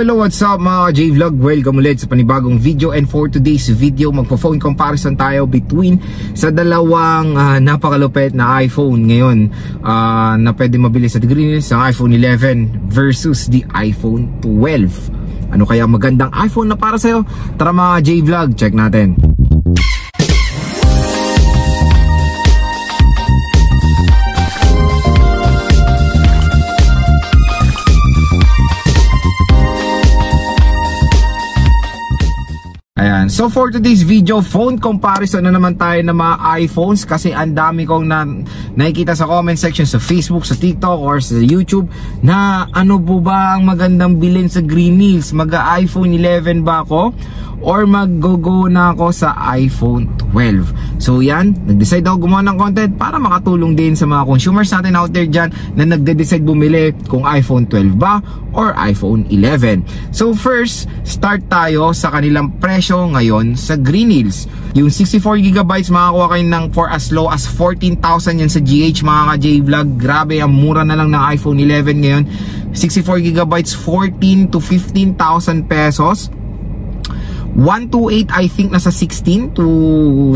Hello, what's up mga J-Vlog? Welcome ulit sa panibagong video, and for today's video, magpo-phone comparison tayo between sa dalawang napakalupit na iPhone ngayon na pwede mabili sa Green Hills, ang iPhone 11 versus the iPhone 12. Ano kaya magandang iPhone na para sa'yo? Tara mga J-Vlog, check natin. Ayan. So for today's video, phone comparison na naman tayo ng mga iPhones, kasi ang dami kong nakikita sa comment section sa Facebook, sa TikTok, or sa YouTube na ano po ba ang magandang bilhin sa Green Hills? Mag-iPhone 11 ba ako? Or mag-go na ako sa iPhone 12. So yan, nag-decide ako gumawa ng content para makatulong din sa mga consumers natin out there dyan na nagde-decide bumili kung iPhone 12 ba or iPhone 11. So first, start tayo sa kanilang presyo ngayon sa Green Hills. Yung 64GB makakuha kayo ng for as low as 14,000 yan sa GH mga ka-J-Vlog. Grabe, ang mura na lang ng iPhone 11 ngayon. 64GB, 14 to 15,000 pesos. 128 I think nasa 16 to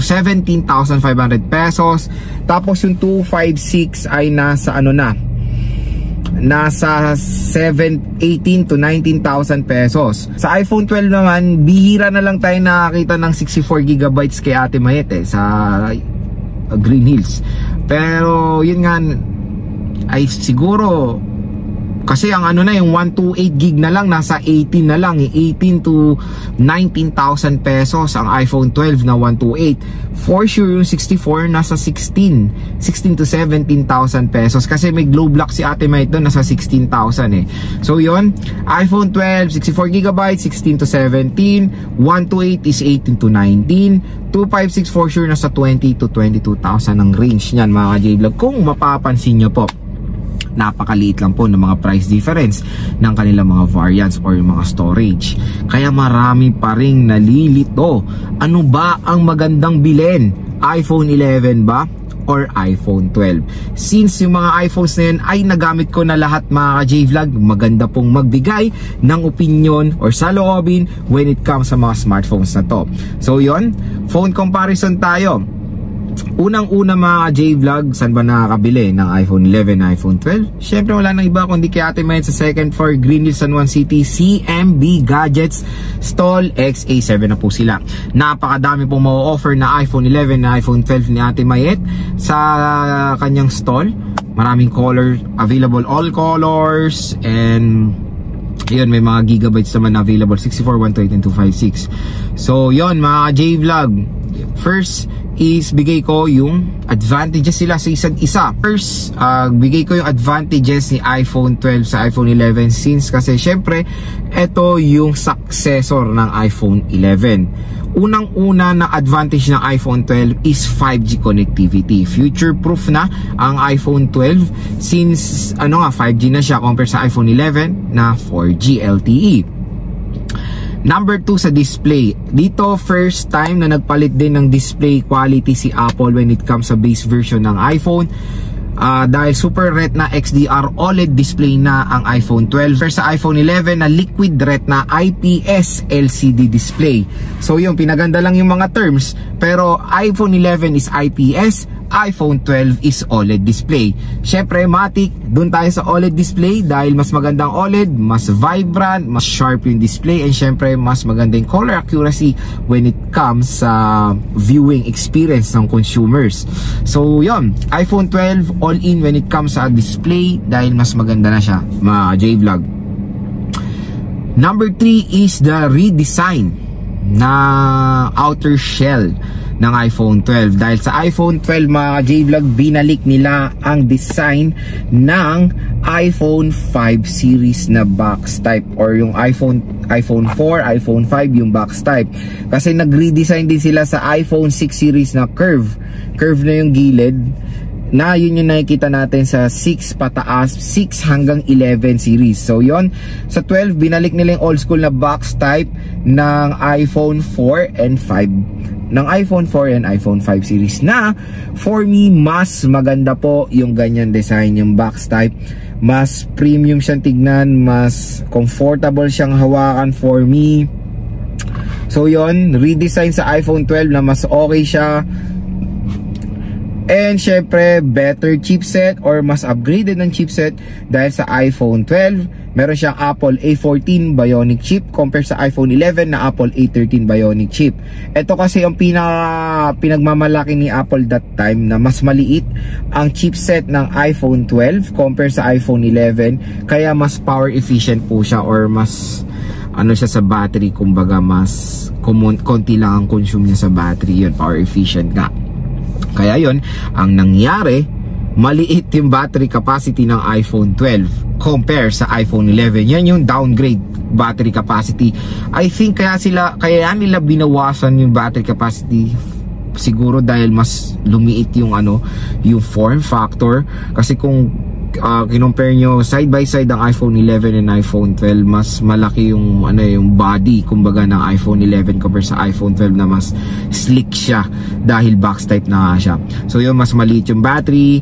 17,500 pesos. Tapos yung 256 ay nasa ano na, nasa 18 to 19,000 pesos. Sa iPhone 12 naman, bihira na lang tayo nakakita ng 64GB kay Ate Mayet sa Green Hills. Pero yun nga ay siguro kasi ang ano na, yung 128GB na lang nasa 18 na lang, 18 to 19,000 pesos ang iPhone 12 na 128. For sure yung 64 nasa 16 to 17,000 pesos, kasi may glow block si Ate May doon, nasa 16,000 eh. So yun, iPhone 12 64GB, 16 to 17, 128 is 18 to 19, 256 for sure nasa 20 to 22,000 ang range niyan mga J-Vlog. Kung mapapansin nyo po, napakaliit lang po ng mga price difference ng kanilang mga variants or mga storage. Kaya marami pa ring nalilito. Ano ba ang magandang bilhin? iPhone 11 ba or iPhone 12? Since yung mga iPhones na yan ay nagamit ko na lahat mga J-Vlog, maganda pong magbigay ng opinion or saloobin when it comes sa mga smartphones na to. So yon, phone comparison tayo. Unang-una mga J-Vlog, saan ba nakakabili ng iPhone 11 na iPhone 12? Syempre wala nang iba kundi kay Ate Mayet sa second floor, Green Hills, San Juan City, CMB Gadgets Stall XA7 na po sila. Napakadami pong ma-offer na iPhone 11 na iPhone 12 ni Ate Mayet sa kanyang stall. Maraming color available, all colors, and yun, may mga gigabytes naman na available, 64, 128, and 256. So yun mga J-Vlog, first is bigay ko yung advantages sila sa isa't isa. First, bigay ko yung advantages ni iPhone 12 sa iPhone 11, since kasi syempre ito yung successor ng iPhone 11. Unang-una na advantage ng iPhone 12 is 5G connectivity. Future proof na ang iPhone 12 since 5G na siya compare sa iPhone 11 na 4G LTE. Number 2 sa display. Dito first time na nagpalit din ng display quality si Apple when it comes sa base version ng iPhone. Dahil Super Retina XDR OLED display na ang iPhone 12 versus sa iPhone 11 na Liquid Retina IPS LCD display. So yung pinaganda lang yung mga terms, pero iPhone 11 is IPS, iPhone 12 is OLED display. Syempre matik, dun tayo sa OLED display dahil mas magandang OLED, mas vibrant, mas sharp yung display, and syempre mas magandang color accuracy when it comes sa viewing experience ng consumers. So yun, iPhone 12 all in when it comes sa display dahil mas maganda na siya mga J-Vlog. Number 3 is the redesign na outer shell ng iPhone 12. Dahil sa iPhone 12 mga J-Vlog, binalik nila ang design ng iPhone 5 series na box type, or yung iPhone 4, iPhone 5 yung box type. Kasi nag-redesign din sila sa iPhone 6 series na curve na yung gilid, na yun yung nakikita natin sa 6 pataas, 6 hanggang 11 series. So yon, sa 12 binalik nila yung old school na box type ng iPhone 4 and 5 ng iPhone 4 and iPhone 5 series na for me mas maganda po yung ganyan design, yung box type. Mas premium siyang tignan, mas comfortable siyang hawakan for me. So yon, redesign sa iPhone 12 na mas okay siya. And syempre, better chipset or mas upgraded ng chipset dahil sa iPhone 12, meron siyang Apple A14 Bionic chip compare sa iPhone 11 na Apple A13 Bionic chip. Ito kasi ang pinagmamalaki ni Apple that time na mas maliit ang chipset ng iPhone 12 compare sa iPhone 11, kaya mas power efficient po siya or mas ano siya sa battery, kumbaga mas konti lang ang consume niya sa battery, yun, power efficient nga. Kaya yon, ang nangyari, maliit yung battery capacity ng iPhone 12 compare sa iPhone 11. Yan yung downgrade battery capacity. I think kaya nila binawasan yung battery capacity, siguro dahil mas lumiit yung yung form factor. Kasi kung kinompare nyo side by side ang iPhone 11 and iPhone 12, mas malaki yung yung body kumbaga ng iPhone 11 compare sa iPhone 12 na mas slick siya dahil box type na nga siya. So yun, mas maliit yung battery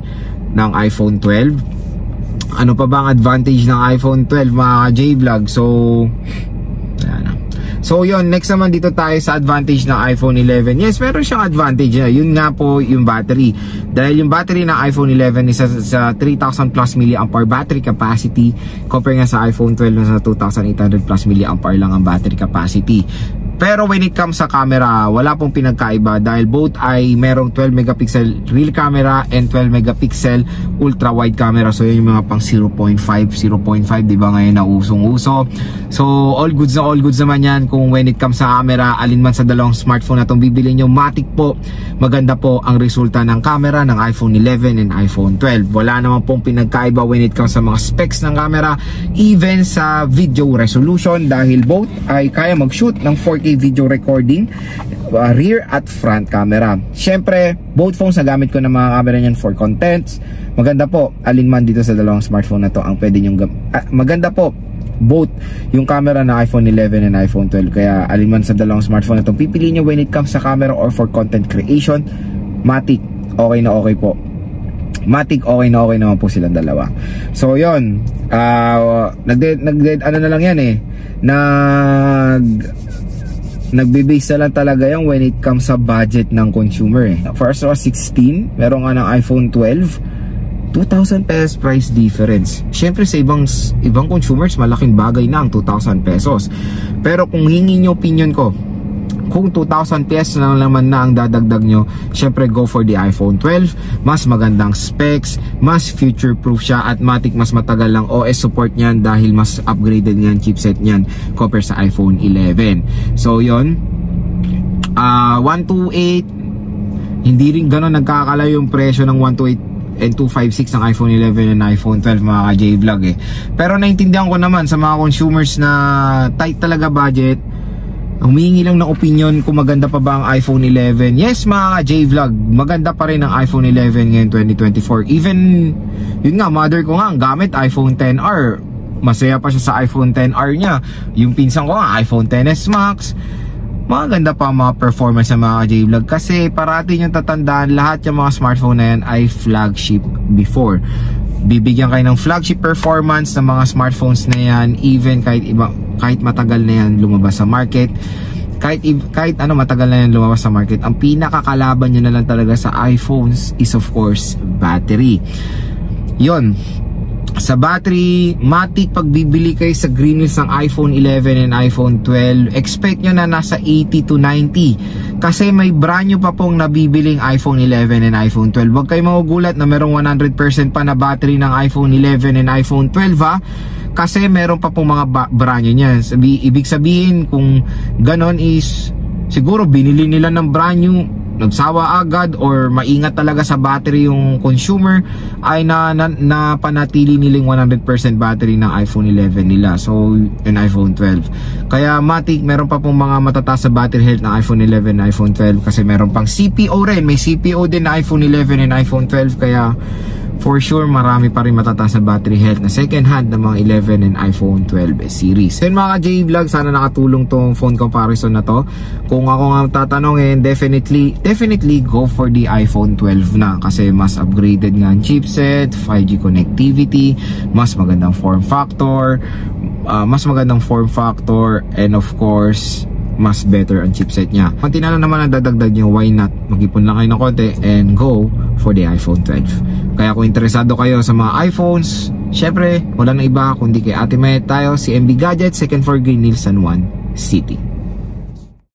ng iPhone 12. Ano pa ba ang advantage ng iPhone 12 mga J-Vlog? So ayan na. So yun, next naman dito tayo sa advantage ng iPhone 11. Yes, meron siyang advantage na. Yun nga po yung battery. Dahil yung battery ng iPhone 11 is sa 3000 plus mAh battery capacity compare nga sa iPhone 12 na sa 2800 plus mAh lang ang battery capacity. Pero when it comes sa camera, wala pong pinagkaiba dahil both ay merong 12 megapixel real camera and 12 megapixel ultra wide camera. So yun yung mga pang 0.5, diba ngayon na usong-uso. So all goods naman yan kung when it comes sa camera. Alin man sa dalawang smartphone na itong bibili nyo, matik po, maganda po ang resulta ng camera ng iPhone 11 and iPhone 12. Wala naman pong pinagkaiba when it comes sa mga specs ng camera, even sa video resolution, dahil both ay kaya mag-shoot ng 4K video recording, rear at front camera. Syempre, both phones na gamit ko ng mga camera niyan for contents. Maganda po, alin man dito sa dalawang smartphone na to ang pwede nyong maganda po both yung camera na iPhone 11 and iPhone 12. Kaya alin man sa dalawang smartphone na to pipili nyo when it comes sa camera or for content creation, matik, okay na okay po. Matik, okay na okay naman po silang dalawa. So yon, ano na lang yan nagbe-base na lang talaga yung when it comes sa budget ng consumer For iOS 16, meron nga ng iPhone 12, 2,000 pesos price difference. Syempre sa ibang consumers, malaking bagay na ang 2,000 pesos. Pero kung hingin nyo opinion ko, kung 2,000 pesos na naman na ang dadagdag nyo, syempre go for the iPhone 12. Mas magandang specs, mas future proof siya, at matik mas matagal lang OS support nyan dahil mas upgraded nyan chipset nyan compare sa iPhone 11. So yon, 128, hindi rin gano'n nagkakalayo yung presyo ng 128 and 256 ng iPhone 11 and iPhone 12 mga ka-J-Vlog Pero naintindihan ko naman sa mga consumers na tight talaga budget, humihingi lang ng opinion kung maganda pa ba ang iPhone 11. Yes mga J-Vlog, maganda pa rin ang iPhone 11 ngayon 2024. Even yun nga, mother ko nga ang gamit iPhone XR, masaya pa siya sa iPhone XR niya. Yung pinsan ko nga iPhone XS Max, maganda pa ang mga performance ng mga J-Vlog. Kasi parati yung tatandaan, lahat yung mga smartphone na yan ay flagship before. Bibigyan kayo ng flagship performance ng mga smartphones na yan, even kahit matagal na yan lumabas sa market, kahit matagal na yan lumabas sa market, ang pinakakalaban nyo na lang talaga sa iPhones is of course battery. Yon, sa battery, matik pag bibili kayo sa green list ng iPhone 11 and iPhone 12, expect nyo na nasa 80 to 90 kasi may brand new pa pong nabibiling iPhone 11 and iPhone 12. Huwag kayo magugulat na merong 100% pa na battery ng iPhone 11 and iPhone 12 kasi meron pa pong mga brand new niyan. Ibig sabihin kung ganon is siguro binili nila ng brand new, nagsawa agad, or maingat talaga sa battery yung consumer, ay napanatili nilang 100% battery ng iPhone 11 nila, so and iPhone 12. Kaya matik, meron pa pong mga matataas sa battery health ng iPhone 11 and iPhone 12 kasi meron pang CPO rin, may CPO din na iPhone 11 and iPhone 12. Kaya for sure marami pa rin matataas na battery health na second hand ng mga 11 and iPhone 12 series. So yun mga ka-J-Vlog, sana nakatulong tong phone comparison na to. Kung ako nga tatanungin, definitely go for the iPhone 12 na kasi mas upgraded nga ang chipset, 5G connectivity, mas magandang form factor, and of course mas better ang chipset niya. Kung tinala naman ang dadagdag nyo, why not mag-ipon lang kayo ng konti and go for the iPhone 12. Kaya kung interesado kayo sa mga iPhones, syempre wala na iba kundi kay Ate May tayo, si MB Gadget, second floor Green Hills, San Juan City.